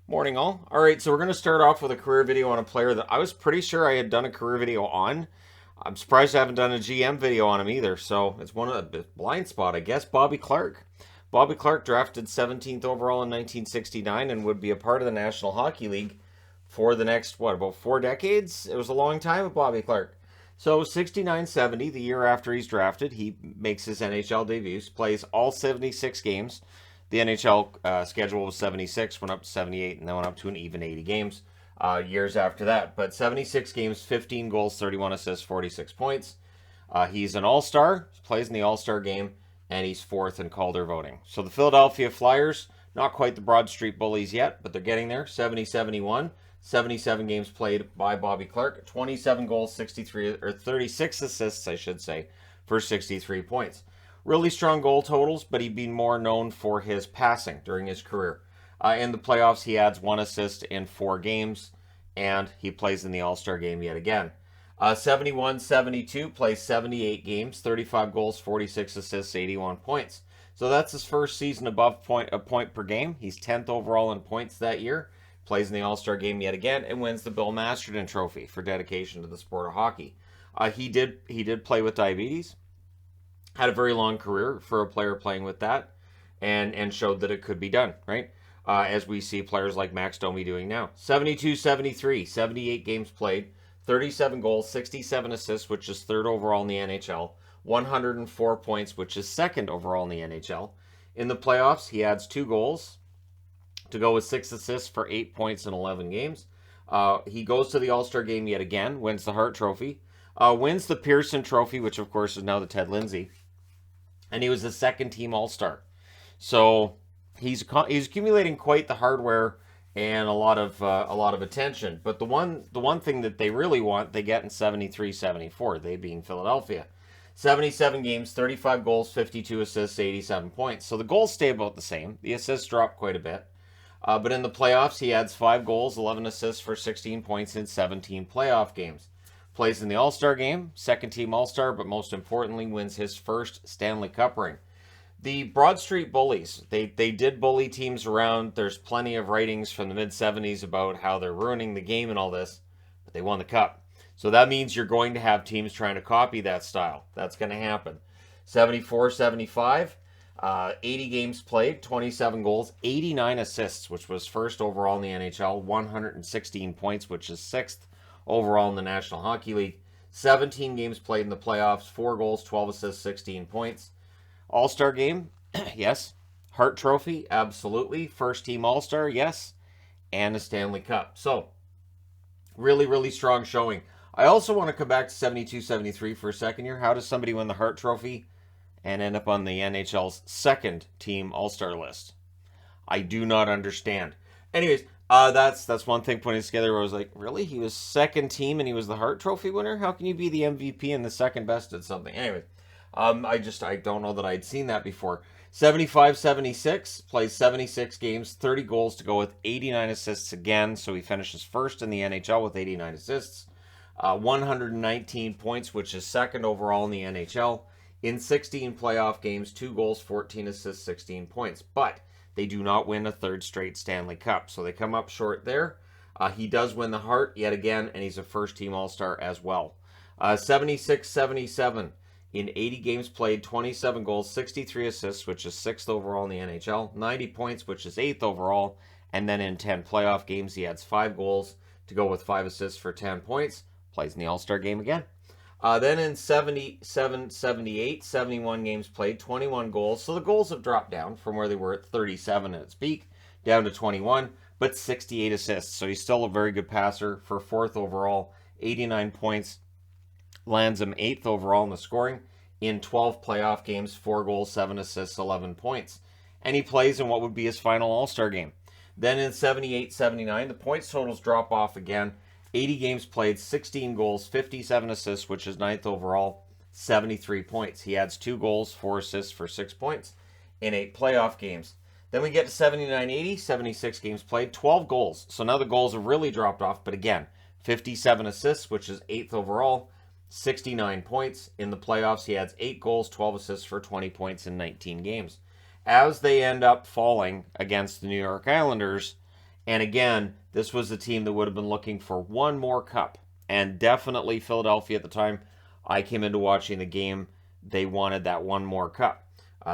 Morning all. Alright, so we're going to start off with a career video on a player that I was pretty sure I had done a career video on. I'm surprised I haven't done a GM video on him either, so it's one of the blind spot, I guess. Bobby Clarke. Bobby Clarke drafted 17th overall in 1969 and would be a part of the National Hockey League for the next, about 4 decades? It was a long time with Bobby Clarke. So 69-70, the year after he's drafted, he makes his NHL debuts, plays all 76 games. The NHL schedule was 76, went up to 78, and then went up to an even 80 games years after that. But 76 games, 15 goals, 31 assists, 46 points. He's an all-star, plays in the all-star game, and he's fourth in Calder voting. So the Philadelphia Flyers, not quite the Broad Street Bullies yet, but they're getting there. 70-71, 77 games played by Bobby Clarke, 27 goals, 36 assists, I should say, for 63 points. Really strong goal totals, but he'd be more known for his passing during his career. In the playoffs, he adds 1 assist in 4 games, and he plays in the All-Star game yet again. 71-72, plays 78 games, 35 goals, 46 assists, 81 points. So that's his first season above a point per game. He's 10th overall in points that year, plays in the All-Star game yet again, and wins the Bill Masterton Trophy for dedication to the sport of hockey. He did play with diabetes. Had a very long career for a player playing with that, and showed that it could be done, right? As we see players like Max Domi doing now. 72-73, 78 games played, 37 goals, 67 assists, which is 3rd overall in the NHL, 104 points, which is 2nd overall in the NHL. In the playoffs, he adds 2 goals to go with 6 assists for 8 points in 11 games. He goes to the All-Star game yet again, wins the Hart Trophy, wins the Pearson Trophy, which of course is now the Ted Lindsay. And he was a 2nd-team All-Star. So he's accumulating quite the hardware and a lot of attention. But the one thing that they really want, they get in 73-74, they being Philadelphia. 77 games, 35 goals, 52 assists, 87 points. So the goals stay about the same. The assists drop quite a bit. But in the playoffs, he adds 5 goals, 11 assists for 16 points in 17 playoff games. Plays in the All-Star game, 2nd-team All-Star, but most importantly wins his first Stanley Cup ring. The Broad Street Bullies, they did bully teams around. There's plenty of writings from the mid-70s about how they're ruining the game and all this, but they won the Cup. So that means you're going to have teams trying to copy that style. That's going to happen. 74-75, 80 games played, 27 goals, 89 assists, which was 1st overall in the NHL, 116 points, which is 6th overall in the National Hockey League. 17 games played in the playoffs, 4 goals, 12 assists, 16 points. All-Star game, yes. Hart Trophy, absolutely. 1st-team All-Star, yes. And a Stanley Cup. So, really, really strong showing. I also want to come back to 72-73 for a second here. How does somebody win the Hart Trophy and end up on the NHL's 2nd-team All-Star list? I do not understand. Anyways, that's one thing putting it together where I was like, really? He was 2nd team and he was the Hart Trophy winner? How can you be the MVP and the 2nd best at something? Anyway, I don't know that I'd seen that before. 75-76, plays 76 games, 30 goals to go with 89 assists again, so he finishes 1st in the NHL with 89 assists. 119 points, which is 2nd overall in the NHL. In 16 playoff games, 2 goals, 14 assists, 16 points. But they do not win a 3rd straight Stanley Cup, so they come up short there. He does win the Hart yet again, and he's a 1st-team All-Star as well. 76-77, in 80 games played, 27 goals, 63 assists, which is 6th overall in the NHL, 90 points, which is 8th overall, and then in 10 playoff games, he adds 5 goals to go with 5 assists for 10 points, plays in the All-Star game again. Then in 77-78, 71 games played, 21 goals. So the goals have dropped down from where they were at 37 at its peak, down to 21, but 68 assists. So he's still a very good passer for 4th overall, 89 points, lands him 8th overall in the scoring. In 12 playoff games, 4 goals, 7 assists, 11 points. And he plays in what would be his final All-Star game. Then in 78-79, the points totals drop off again. 80 games played, 16 goals, 57 assists, which is 9th overall, 73 points. He adds 2 goals, 4 assists for 6 points in 8 playoff games. Then we get to 79-80, 76 games played, 12 goals. So now the goals have really dropped off, but again, 57 assists, which is 8th overall, 69 points. In the playoffs, he adds 8 goals, 12 assists for 20 points in 19 games. As they end up falling against the New York Islanders, And again, this was a team that would have been looking for one more cup. And definitely Philadelphia at the time I came into watching the game, they wanted that one more cup.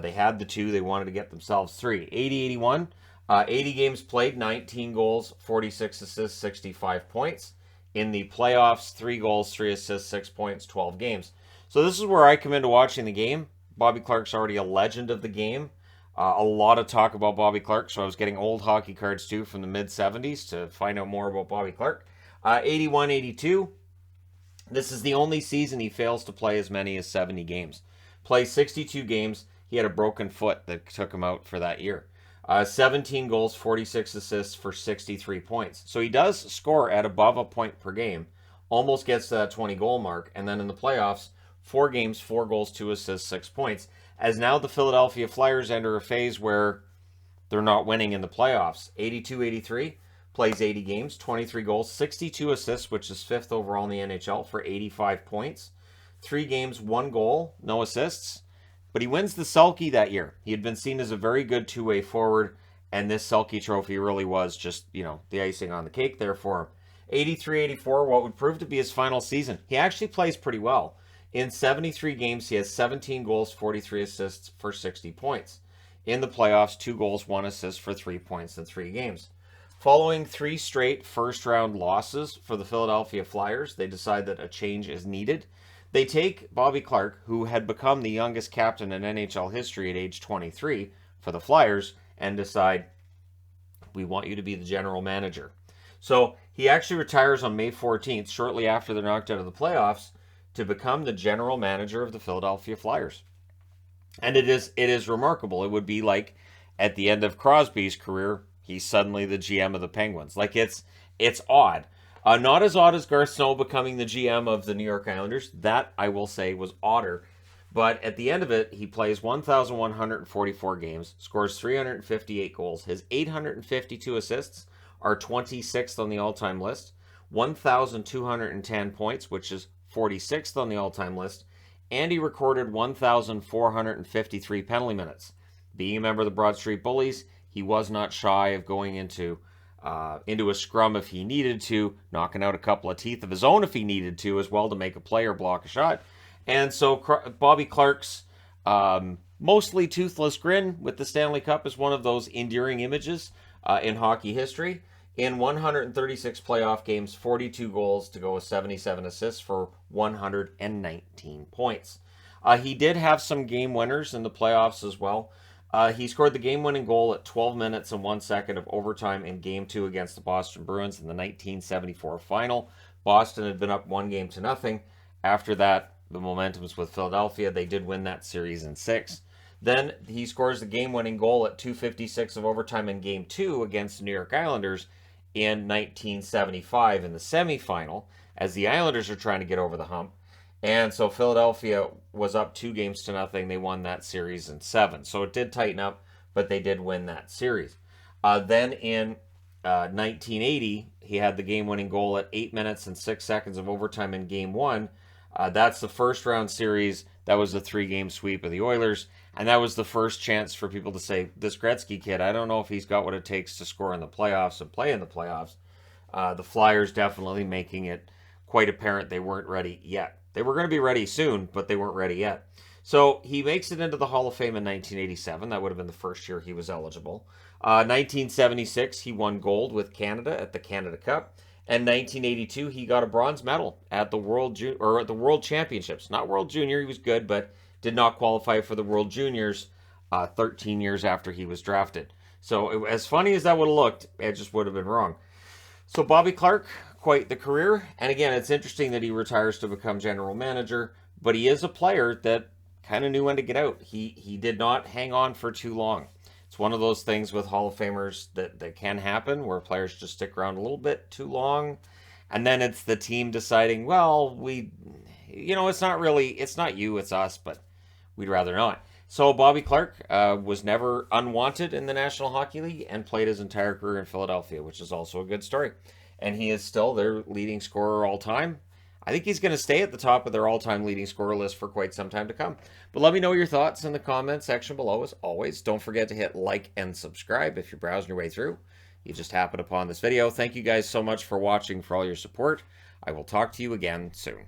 They had the two. They wanted to get themselves three. 80-81, 80 games played, 19 goals, 46 assists, 65 points. In the playoffs, 3 goals, 3 assists, 6 points, 12 games. So this is where I come into watching the game. Bobby Clarke's already a legend of the game. A lot of talk about Bobby Clarke, so I was getting old hockey cards too from the mid-70s to find out more about Bobby Clarke. 81-82, this is the only season he fails to play as many as 70 games. Plays 62 games. He had a broken foot that took him out for that year. 17 goals, 46 assists for 63 points. So he does score at above a point per game. Almost gets to that 20-goal mark. And then in the playoffs, 4 games, 4 goals, 2 assists, 6 points. As now the Philadelphia Flyers enter a phase where they're not winning in the playoffs. 82-83, plays 80 games, 23 goals, 62 assists, which is 5th overall in the NHL for 85 points. 3 games, 1 goal, no assists. But he wins the Selke that year. He had been seen as a very good two-way forward, and this Selke trophy really was just, the icing on the cake there for him. 83-84, what would prove to be his final season. He actually plays pretty well. In 73 games, he has 17 goals, 43 assists for 60 points. In the playoffs, 2 goals, 1 assist for 3 points in 3 games. Following 3 straight first-round losses for the Philadelphia Flyers, they decide that a change is needed. They take Bobby Clarke, who had become the youngest captain in NHL history at age 23 for the Flyers, and decide, we want you to be the general manager. So he actually retires on May 14th, shortly after they're knocked out of the playoffs, to become the general manager of the Philadelphia Flyers. And it is remarkable. It would be like at the end of Crosby's career, he's suddenly the GM of the Penguins. Like it's odd. Not as odd as Garth Snow becoming the GM of the New York Islanders. That, I will say, was odder. But at the end of it, he plays 1,144 games, scores 358 goals. His 852 assists are 26th on the all-time list. 1,210 points, which is 46th on the all-time list. And he recorded 1,453 penalty minutes. Being a member of the Broad Street Bullies, he was not shy of going into a scrum if he needed to, knocking out a couple of teeth of his own if he needed to as well to make a play or block a shot. And so Bobby Clarke's mostly toothless grin with the Stanley Cup is one of those endearing images in hockey history. In 136 playoff games, 42 goals to go with 77 assists for 119 points. He did have some game winners in the playoffs as well. He scored the game-winning goal at 12 minutes and 1 second of overtime in Game 2 against the Boston Bruins in the 1974 final. Boston had been up 1-0. After that, the momentum was with Philadelphia. They did win that series in 6. Then he scores the game-winning goal at 2:56 of overtime in Game 2 against the New York Islanders in 1975 in the semifinal, as the Islanders are trying to get over the hump. And so Philadelphia was up 2-0. They won that series in 7. So it did tighten up, but they did win that series. Then in 1980, he had the game-winning goal at 8 minutes and 6 seconds of overtime in Game 1. That's the first-round series. That was a 3-game sweep of the Oilers. And that was the first chance for people to say, this Gretzky kid, I don't know if he's got what it takes to score in the playoffs and play in the playoffs. The Flyers definitely making it quite apparent they weren't ready yet. They were going to be ready soon, but they weren't ready yet. So he makes it into the Hall of Fame in 1987. That would have been the first year he was eligible. 1976, he won gold with Canada at the Canada Cup. And 1982, he got a bronze medal at the World Championships. Not World Junior, he was good, but did not qualify for the World Juniors 13 years after he was drafted. So as funny as that would have looked, it just would have been wrong. So Bobby Clarke, quite the career. And again, it's interesting that he retires to become general manager, but he is a player that kind of knew when to get out. He did not hang on for too long. It's one of those things with Hall of Famers that can happen where players just stick around a little bit too long. And then it's the team deciding, well, it's not you, it's us, but we'd rather not. So Bobby Clarke was never unwanted in the National Hockey League and played his entire career in Philadelphia, which is also a good story. And he is still their leading scorer all time. I think he's going to stay at the top of their all-time leading scorer list for quite some time to come. But let me know your thoughts in the comment section below. As always, don't forget to hit like and subscribe if you're browsing your way through. you just happened upon this video. Thank you guys so much for watching, for all your support. I will talk to you again soon.